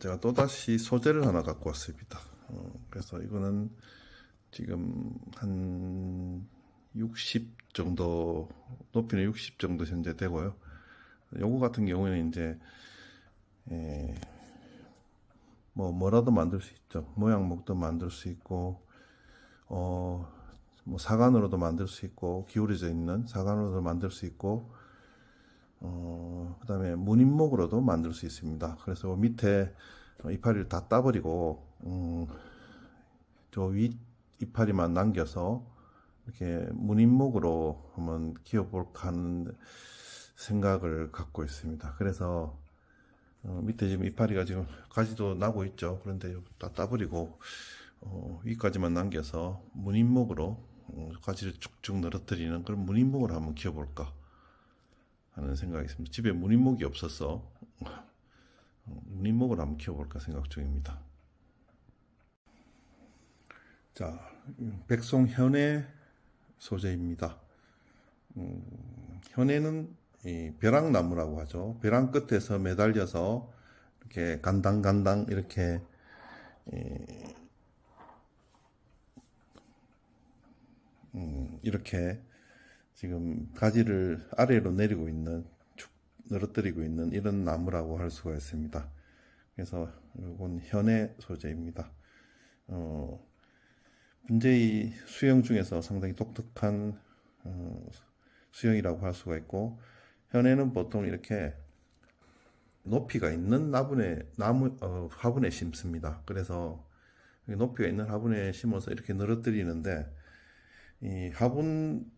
제가 또다시 소재를 하나 갖고 왔습니다. 그래서 이거는 지금 한 60 정도, 높이는 60 정도 현재 되고요. 요거 같은 경우에는 이제 뭐라도 만들 수 있죠. 모양목도 만들 수 있고, 뭐 사간으로도 만들 수 있고, 기울어져 있는 사간으로도 만들 수 있고, 그 다음에 무늬목으로도 만들 수 있습니다. 그래서 밑에 이파리를 다 따버리고, 저 위 이파리만 남겨서 이렇게 무늬목으로 한번 키워볼까 하는 생각을 갖고 있습니다. 그래서 밑에 지금 이파리가 지금 가지도 나고 있죠. 그런데 다 따버리고 위까지만 남겨서 무늬목으로 가지를 쭉쭉 늘어뜨리는 그런 무늬목으로 한번 키워볼까 하는 생각이 있습니다. 집에 무늬목이 없어서 무늬목으로 한번 키워볼까 생각 중입니다. 자, 백송현의 소재입니다. 현에는 이 벼락나무라고 하죠. 벼랑 끝에서 매달려서 이렇게 간당간당 이렇게 이렇게 지금 가지를 아래로 내리고 있는, 축 늘어뜨리고 있는 이런 나무라고 할 수가 있습니다. 그래서 이건 현의 소재입니다. 분재의 수영 중에서 상당히 독특한 수영이라고 할 수가 있고, 현에는 보통 이렇게 높이가 있는 화분에 심습니다. 그래서 높이가 있는 화분에 심어서 이렇게 늘어뜨리는데, 이 화분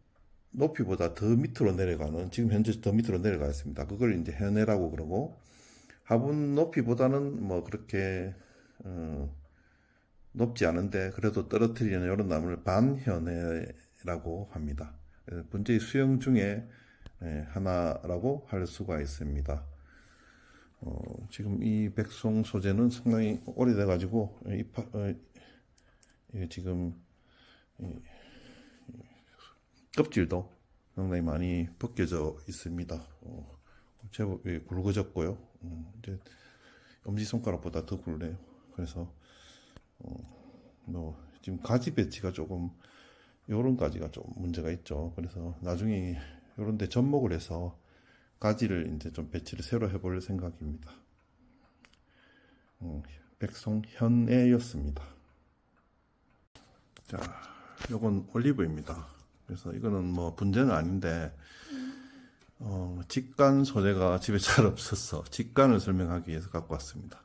높이보다 더 밑으로 내려가는, 지금 현재 더 밑으로 내려가 있습니다. 그걸 이제 현해라고 그러고, 화분 높이보다는 뭐 그렇게 높지 않은데 그래도 떨어뜨리는 이런 나무를 반현해라고 합니다. 분재의 수영 중에 하나라고 할 수가 있습니다. 지금 이 백송 소재는 상당히 오래돼 가지고 지금 껍질도 상당히 많이 벗겨져 있습니다. 제법 굵어졌고요. 이제 엄지손가락보다 더 굵네요. 그래서 지금 가지 배치가 조금, 요런 가지가 좀 문제가 있죠. 그래서 나중에 요런 데 접목을 해서 가지를 이제 좀 배치를 새로 해볼 생각입니다. 백송현애였습니다. 자, 요건 올리브입니다. 그래서 이거는 뭐 분재는 아닌데, 직간 소재가 집에 잘 없어서 직간을 설명하기 위해서 갖고 왔습니다.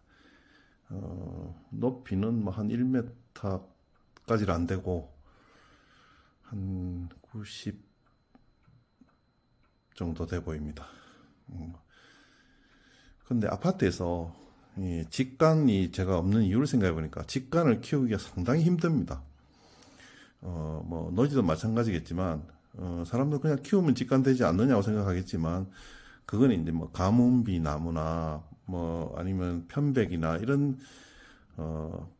높이는 뭐 한 1m까지는 안 되고 한 90 정도 돼 보입니다. 근데 아파트에서 이 직간이 제가 없는 이유를 생각해 보니까 직간을 키우기가 상당히 힘듭니다. 뭐 노지도 마찬가지겠지만 사람들 그냥 키우면 직간 되지 않느냐고 생각하겠지만, 그건 이제 뭐 가뭄비 나무나 뭐 아니면 편백이나 이런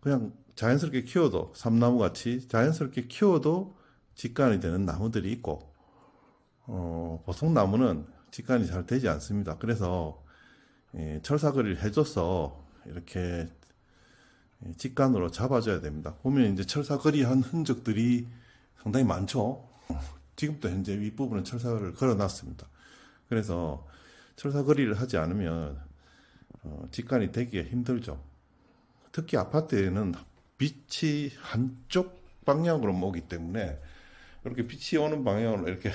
그냥 자연스럽게 키워도, 삼나무 같이 자연스럽게 키워도 직간이 되는 나무들이 있고, 보통 나무는 직간이 잘 되지 않습니다. 그래서 철사거리를 해줘서 이렇게 직간으로 잡아줘야 됩니다. 보면 이제 철사거리 한 흔적들이 상당히 많죠. 지금도 현재 윗부분은 철사거리를 걸어놨습니다. 그래서 철사거리를 하지 않으면 직간이 되기가 힘들죠. 특히 아파트에는 빛이 한쪽 방향으로 오기 때문에 이렇게 빛이 오는 방향으로 이렇게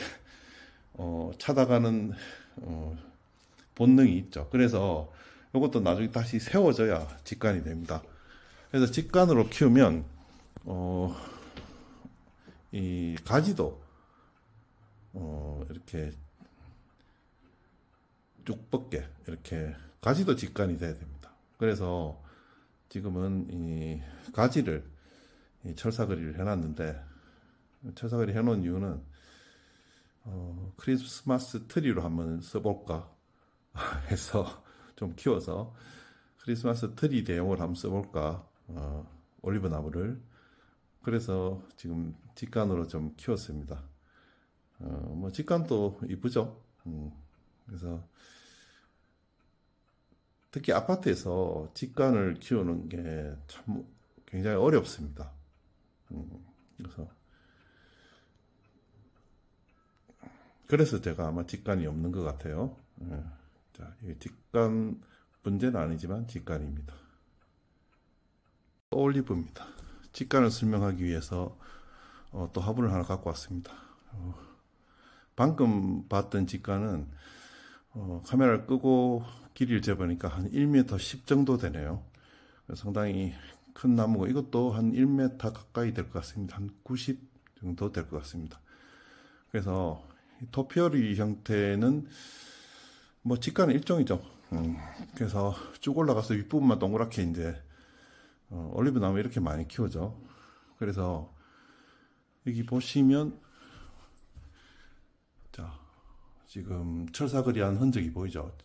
찾아가는 본능이 있죠. 그래서 이것도 나중에 다시 세워져야 직간이 됩니다. 그래서 직간으로 키우면 이 가지도 이렇게 쭉 뻗게, 이렇게 가지도 직간이 돼야 됩니다. 그래서 지금은 이 가지를 철사거리를 해놨는데, 철사거리 해놓은 이유는 크리스마스 트리로 한번 써볼까 해서 좀 키워서 크리스마스 트리 대용으로 한번 써볼까, 올리브 나무를. 그래서 지금 직간으로 좀 키웠습니다. 뭐 직간도 이쁘죠. 그래서 특히 아파트에서 직간을 키우는 게 참 굉장히 어렵습니다. 그래서 제가 아마 직간이 없는 것 같아요. 자, 이게 직간 문제는 아니지만 직간입니다. 올리브입니다. 직간을 설명하기 위해서 또 화분을 하나 갖고 왔습니다. 방금 봤던 직간은 카메라를 끄고 길이를 재보니까 한 1m 10 정도 되네요. 상당히 큰 나무고 이것도 한 1m 가까이 될 것 같습니다. 한 90 정도 될 것 같습니다. 그래서 토피어리 형태는 뭐 직간은 일종이죠. 그래서 쭉 올라가서 윗부분만 동그랗게 이제 올리브 나무 이렇게 많이 키우죠. 그래서 여기 보시면 자 지금 철사거리한 흔적이 보이죠.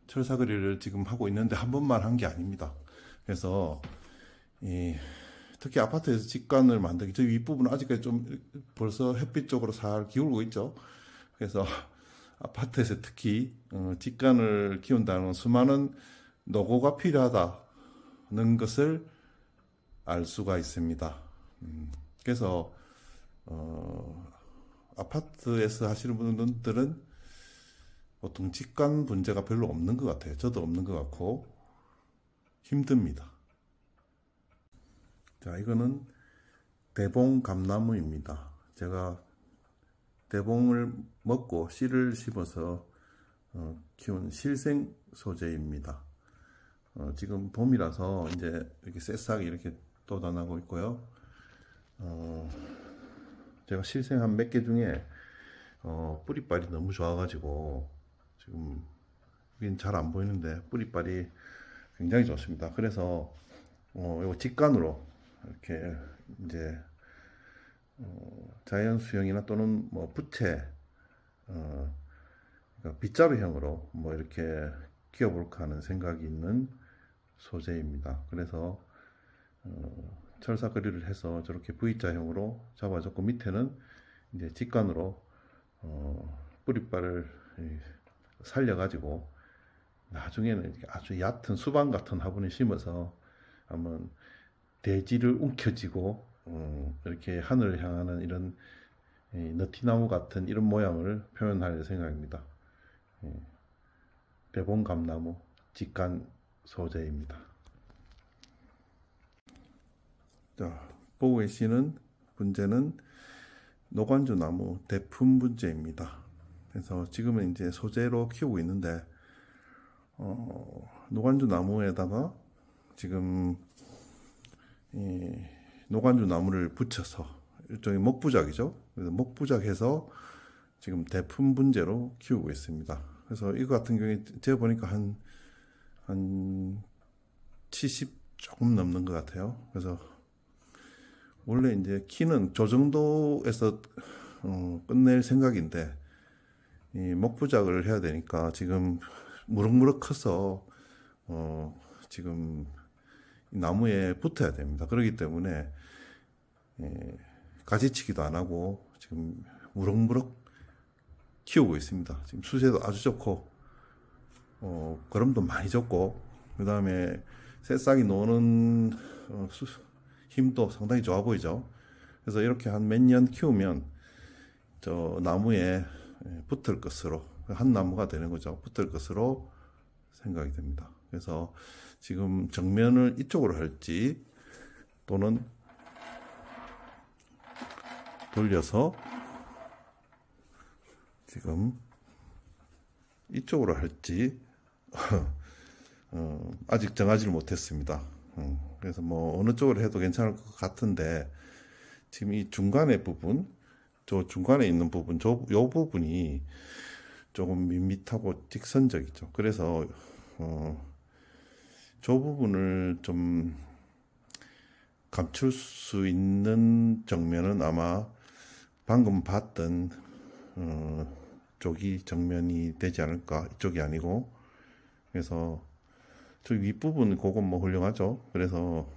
철사거리를 지금 하고 있는데 한 번만 한 게 아닙니다. 그래서 특히 아파트에서 직간을 만들기 저 윗부분은 아직까지 좀 벌써 햇빛 쪽으로 살 기울고 있죠. 그래서 아파트에서 특히 직간을 키운다는 수많은 노고가 필요하다는 것을 알 수가 있습니다. 그래서 아파트에서 하시는 분들은 보통 직간 문제가 별로 없는 것 같아요. 저도 없는 것 같고 힘듭니다. 자, 이거는 대봉 감나무입니다. 제가 대봉을 먹고 씨를 씹어서 키운 실생 소재입니다. 지금 봄이라서 이제 이렇게 새싹이 이렇게 돋아나고 있고요. 제가 실생한 몇 개 중에 뿌리빨이 너무 좋아가지고 지금 여긴 잘 안 보이는데 뿌리빨이 굉장히 좋습니다. 그래서 이거 직간으로 이렇게 이제 자연 수영이나 또는 뭐 부채 그러니까 빗자루형으로 뭐 이렇게 키워볼까 하는 생각이 있는 소재입니다. 그래서 철사거리를 해서 저렇게 V자형으로 잡아줬고 밑에는 이제 직간으로 뿌리빨을 살려가지고 나중에는 아주 얕은 수박 같은 화분에 심어서 한번 대지를 움켜쥐고 이렇게 하늘을 향하는 이런 너티나무 같은 이런 모양을 표현할 생각입니다. 대봉감나무 직간 소재입니다. 자, 보고 계시는 분재는 노관주 나무 대품 분재입니다. 그래서 지금은 이제 소재로 키우고 있는데 노관주 나무에다가 지금 노관주 나무를 붙여서 일종의 목부작이죠. 그래서 목부작해서 지금 대품 분재로 키우고 있습니다. 그래서 이거 같은 경우에 제가 보니까 한 70 조금 넘는 것 같아요. 그래서 원래 이제 키는 저 정도에서 끝낼 생각인데 이 목부작을 해야 되니까 지금 무럭무럭 커서 지금 나무에 붙어야 됩니다. 그렇기 때문에 가지치기도 안 하고 지금 무럭무럭 키우고 있습니다. 지금 수세도 아주 좋고 거름도 많이 좋고 그 다음에 새싹이 노는 힘도 상당히 좋아 보이죠. 그래서 이렇게 한 몇 년 키우면 저 나무에 붙을 것으로 한 나무가 되는 거죠. 붙을 것으로 생각이 됩니다. 그래서 지금 정면을 이쪽으로 할지 또는 돌려서 지금 이쪽으로 할지 아직 정하지를 못했습니다. 그래서 뭐 어느 쪽으로 해도 괜찮을 것 같은데 지금 이 중간의 부분, 저 중간에 있는 부분, 요 부분이 조금 밋밋하고 직선적이죠. 그래서 저 부분을 좀 감출 수 있는 정면은 아마 방금 봤던 쪽이 정면이 되지 않을까. 이쪽이 아니고. 그래서 저 윗부분 그건 뭐 훌륭하죠. 그래서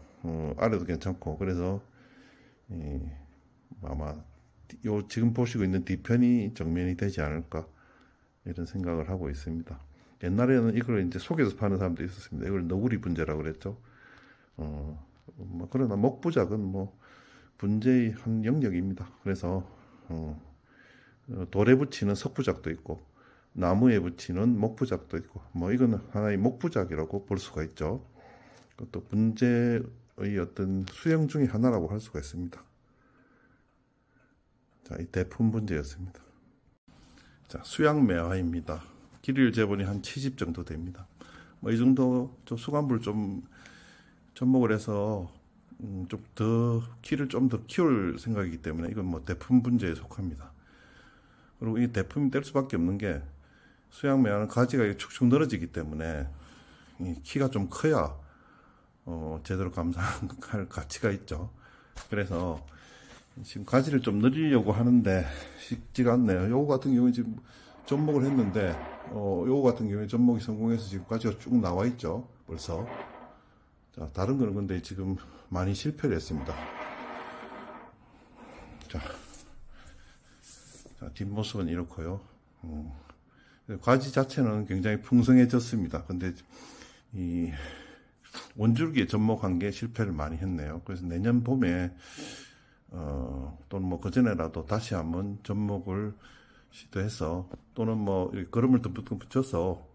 아래도 괜찮고. 그래서 아마 요 지금 보시고 있는 뒤편이 정면이 되지 않을까 이런 생각을 하고 있습니다. 옛날에는 이걸 이제 속에서 파는 사람도 있었습니다. 이걸 너구리 분재라고 그랬죠. 그러나 목부작은 뭐 분재의 한 영역입니다. 그래서 돌에 붙이는 석부작도 있고 나무에 붙이는 목부작도 있고 뭐 이거는 하나의 목부작이라고 볼 수가 있죠. 그것도 분재의 어떤 수형 중의 하나라고 할 수가 있습니다. 자, 이 대품 분재였습니다. 자, 수양매화입니다. 길이를 재보니 한 70 정도 됩니다. 뭐 이 정도 좀 수간부를 좀 접목을 해서 좀 더 키를 좀 더 키울 생각이기 때문에 이건 뭐 대품 분재에 속합니다. 그리고 이 대품이 될 수밖에 없는 게 수양매화는 가지가 축축 늘어지기 때문에 이 키가 좀 커야 제대로 감상할 가치가 있죠. 그래서 지금 가지를 좀 늘리려고 하는데 쉽지가 않네요. 요거 같은 경우에 지금 접목을 했는데 요거 같은 경우에 접목이 성공해서 지금 가지가 쭉 나와 있죠. 벌써. 자, 다른 거는 근데 지금 많이 실패를 했습니다. 자, 뒷모습은 이렇고요. 가지 자체는 굉장히 풍성해졌습니다. 근데 이 원줄기에 접목한 게 실패를 많이 했네요. 그래서 내년 봄에 또는 뭐 그전에라도 다시 한번 접목을 시도해서 또는 뭐 거름을 듬뿍 붙여서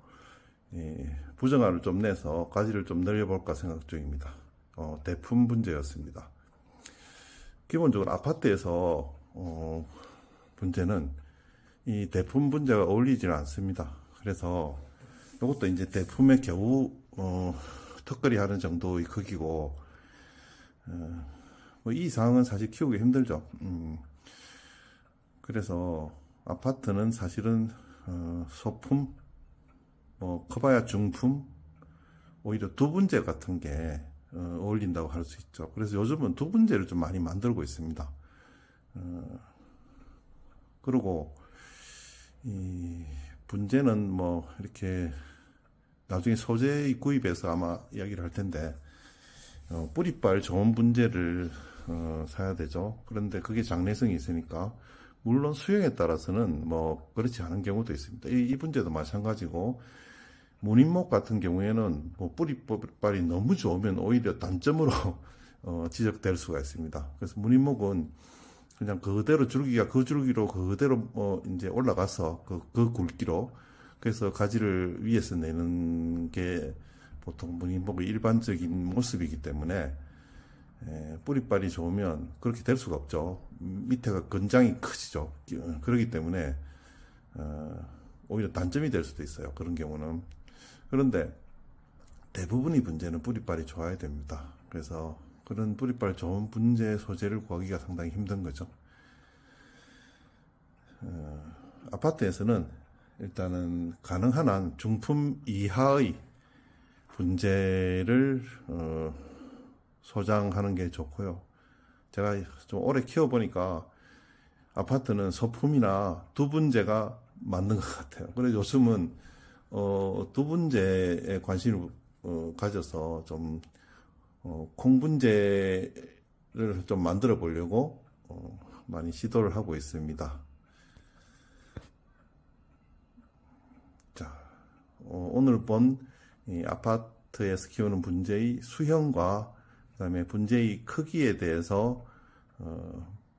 부정화를 좀 내서 가지를 좀 늘려볼까 생각 중입니다. 대품 분재였습니다. 기본적으로 아파트에서 분재는 이 대품 분재가 어울리지는 않습니다. 그래서 이것도 이제 대품의 겨우 턱걸이 하는 정도의 크기고 뭐 이 이상은 사실 키우기 힘들죠. 그래서 아파트는 사실은 소품, 뭐 커봐야 중품, 오히려 두분재 같은 게 어울린다고 할 수 있죠. 그래서 요즘은 두분재를 좀 많이 만들고 있습니다. 그리고 이 분재는 뭐 이렇게 나중에 소재 구입해서 아마 이야기를 할 텐데 뿌리빨 좋은 분재를 사야 되죠. 그런데 그게 장래성이 있으니까 물론 수형에 따라서는 뭐 그렇지 않은 경우도 있습니다. 이 분재도 마찬가지고 무늬목 같은 경우에는 뭐 뿌리빨이 너무 좋으면 오히려 단점으로 지적될 수가 있습니다. 그래서 무늬목은 그냥 그대로 줄기가 그 줄기로 그대로 이제 올라가서 그 굵기로 그래서 가지를 위에서 내는 게 보통 무늬목의 일반적인 모습이기 때문에 뿌리빨이 좋으면 그렇게 될 수가 없죠. 밑에가 건장이 크시죠. 그렇기 때문에 오히려 단점이 될 수도 있어요. 그런 경우는. 그런데 대부분의 분재는 뿌리빨이 좋아야 됩니다. 그래서 그런 뿌리빨 좋은 분재 소재를 구하기가 상당히 힘든 거죠. 아파트에서는 일단은 가능한 한 중품 이하의 분재를 소장하는 게 좋고요. 제가 좀 오래 키워보니까 아파트는 소품이나 두분재가 맞는 것 같아요. 그래서 요즘은 두분재에 관심을 가져서 좀 콩분재를 좀 만들어 보려고 많이 시도를 하고 있습니다. 자, 오늘 본 이 아파트에서 키우는 분재의 수형과 그 다음에 분재의 크기에 대해서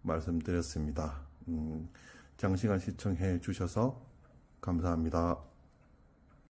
말씀드렸습니다. 장시간 시청해 주셔서 감사합니다.